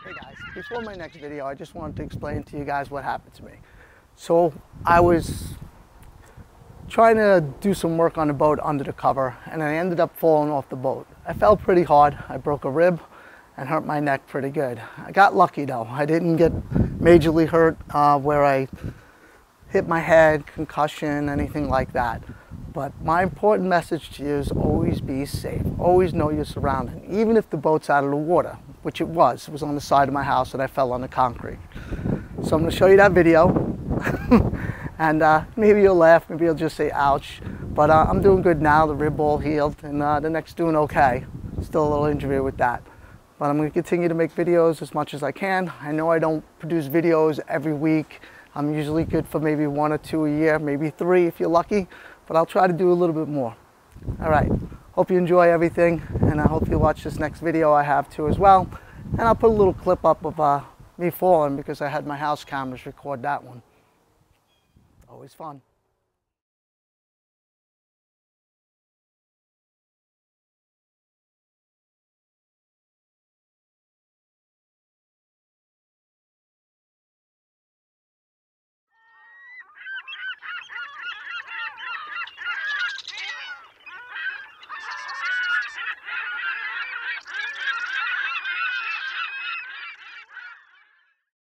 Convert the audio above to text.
Hey guys, before my next video, I just wanted to explain to you guys what happened to me. So I was trying to do some work on the boat under the cover, and I ended up falling off the boat. I fell pretty hard. I broke a rib and hurt my neck pretty good. I got lucky though. I didn't get majorly hurt where I hit my head, concussion, anything like that. But my important message to you is always be safe. Always know your surroundings, even if the boat's out of the water, which it was. It was on the side of my house and I fell on the concrete. So I'm going to show you that video. And maybe you'll laugh, maybe you'll just say ouch. But I'm doing good now. The rib all healed and the neck's doing okay. Still a little injury with that. But I'm going to continue to make videos as much as I can. I know I don't produce videos every week. I'm usually good for maybe 1 or 2 a year, maybe 3 if you're lucky. But I'll try to do a little bit more. All right, hope you enjoy everything, and I hope you watch this next video I have too as well. And I'll put a little clip up of me falling because I had my house cameras record that one. Always fun.